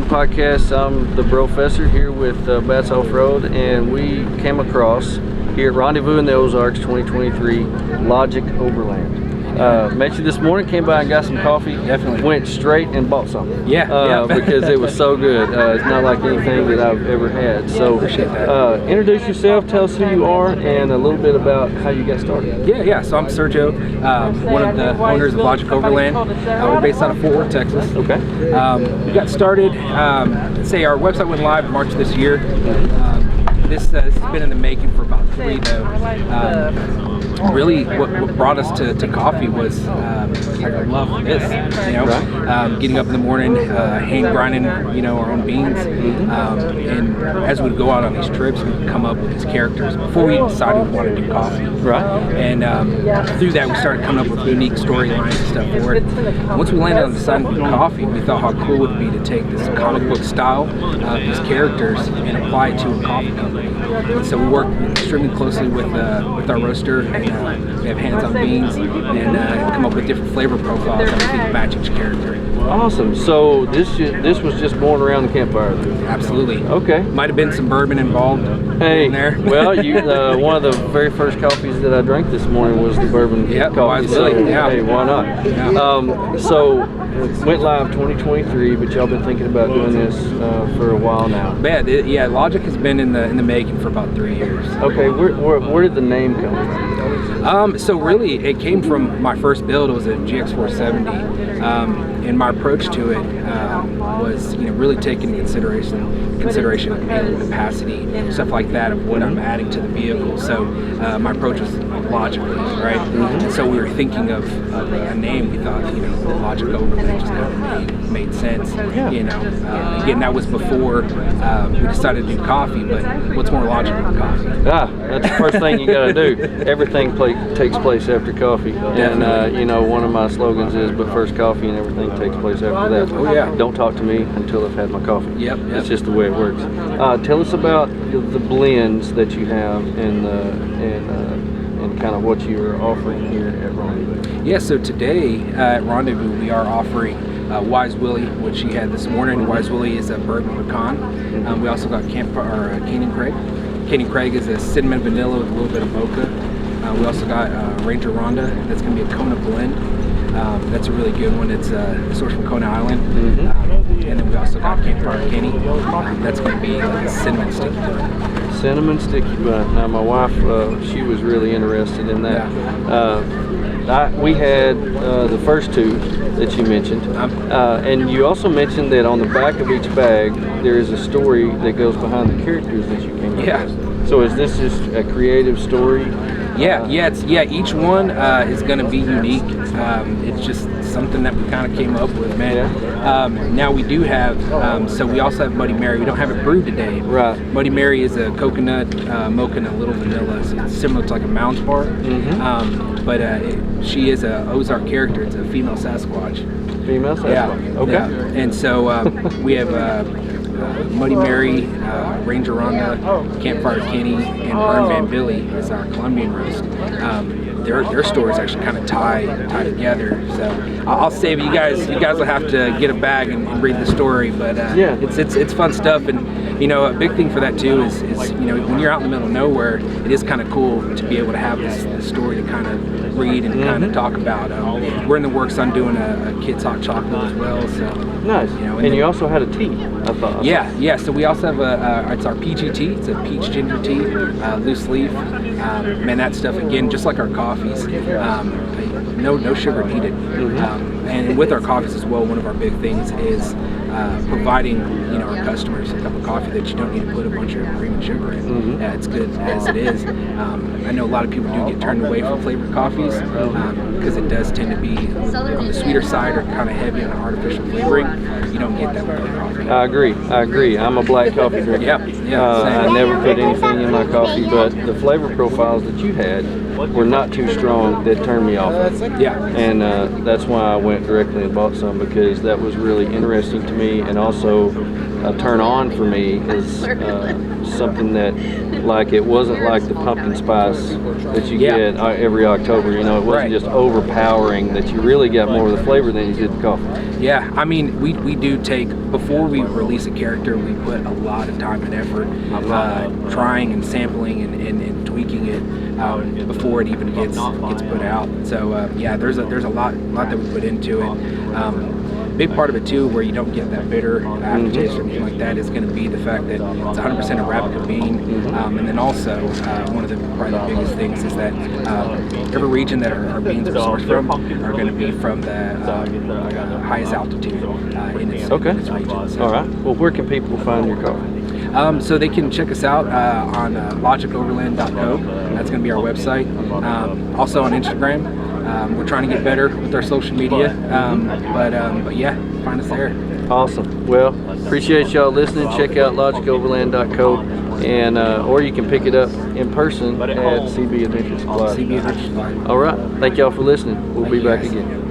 Podcast. I'm the Brofessor here with Bats Off-Road, and we came across here at Rendezvous in the Ozarks 2023 Logic Overland. Met you this morning, came by and got some coffee. Definitely. Went straight and bought something. Yeah. Because it was so good. It's not like anything that I've ever had. So appreciate that. Introduce yourself, tell us who you are, and a little bit about how you got started. Yeah. So I'm Sergio, one of the owners of Logic Overland. We're based out of Fort Worth, Texas. Okay. We got started, say our website went live March this year. This has been in the making for about 3 though. Really, what brought us to coffee was I love for this, getting up in the morning, hand grinding, our own beans, and as we'd go out on these trips, we'd come up with these characters before we decided we wanted to do coffee. Right. And through that, we started coming up with unique storylines and stuff for it. And once we landed on deciding to do coffee, we thought how cool it would be to take this comic book style of these characters and apply it to a coffee company. And so we work extremely closely with our roaster. We have hands-on beans and come up with different flavor profiles that we think match each character. Awesome. So this was just born around the campfire. Absolutely. Okay. Might have been some bourbon involved. Hey, in there. Well, you one of the very first coffees that I drank this morning was the bourbon coffee. So, hey, why not? Yeah. So went live 2023, but y'all been thinking about doing this for a while now. Yeah, Logic has been in the making for about 3 years. Okay, where did the name come from? So really, it came from my first build. It was a GX470. And my approach to it was, really taking consideration of payload capacity, stuff like that, of what I'm adding to the vehicle. So my approach was logically, right? And so we were thinking of a name. We thought, the Logic Overland just kind of made sense. Again, that was before we decided to do coffee. But what's more logical than coffee? That's the first thing you got to do. Everything takes place after coffee. Definitely. And one of my slogans is, "But first coffee and everything takes place after that." Oh yeah. Don't talk to me until I've had my coffee. Yep. That's just the way it works. Tell us about the blends that you have and kind of what you are offering here at Rendezvous. Yeah. So today at Rendezvous we are offering Wise Willie, which you had this morning. Wise Willie is a bourbon pecan. We also got Canyon Craig. Canyon Craig is a cinnamon vanilla with a little bit of mocha. We also got Ranger Rhonda. That's going to be a Kona blend. That's a really good one. It's sourced from Kona Island. And then we also got Campfire Kenny. That's going to be like a cinnamon sticky bun. Cinnamon sticky bun. Now my wife, she was really interested in that. Yeah. We had the first two that you mentioned. And you also mentioned that on the back of each bag there is a story that goes behind the characters that you came up with. So is this just a creative story? Each one is going to be unique. It's just something that we kind of came up with, man. Yeah. Now we do have, so we also have Muddy Mary. We don't have it brewed today. Right. Muddy Mary is a coconut, mocha, and a little vanilla. So it's similar to like a Mounds Bar. But she is a Ozark character. It's a female Sasquatch. Female Sasquatch. Yeah. Okay. Yeah. And so we have Muddy Mary, Ranger Rhonda, Campfire Kenny, and Burn Van Billy is our Colombian roast. Their stories actually kind of tie together. So I'll save it. You guys will have to get a bag and read the story. But it's fun stuff. And a big thing for that too is when you're out in the middle of nowhere, it is kind of cool to be able to have this story to kind of read and kind of talk about. We're in the works on doing a Kids Hot Chocolate as well. So nice. And you also had a tea, I thought. Yeah. So we also have it's our PGT. It's a peach ginger tea, loose leaf. Man, that stuff again, just like our coffees. No sugar needed. And with our coffees as well, one of our big things is providing our customers a cup of coffee that you don't need to put a bunch of cream and sugar in. It's good as it is. I know a lot of people do get turned away from flavored coffees because it does tend to be on the sweeter side or kind of heavy on the artificial flavoring. You don't get that with our coffee. I agree. I'm a black coffee drinker. I never put anything in my coffee, but the flavor profiles that you had were not too strong that turned me off. And that's why I went directly and bought some, because that was really interesting to me, and also a turn on for me is something that, like, it wasn't like the pumpkin spice that you get every October. You know, it wasn't just overpowering, that you really got more of the flavor than you did the coffee. Yeah, I mean, we do take, before we release a character, we put a lot of time and effort trying and sampling and tweaking it before it even gets put out. So yeah, there's a lot that we put into it. Big part of it too, where you don't get that bitter aftertaste or anything like that, is going to be the fact that it's 100% Arabica bean, and then also one of the probably the biggest things is that every region that our beans are sourced from are going to be from the highest altitude in its region. So. All right. Well, where can people find your coffee? So they can check us out on logicoverland.co. That's going to be our website. Also on Instagram. We're trying to get better with our social media, but yeah, find us there. Awesome. Well, appreciate y'all listening. Check out logicoverland.co, and or you can pick it up in person at CB Adventure Supply. CB Adventure Supply. All right. Thank y'all for listening. We'll be back again.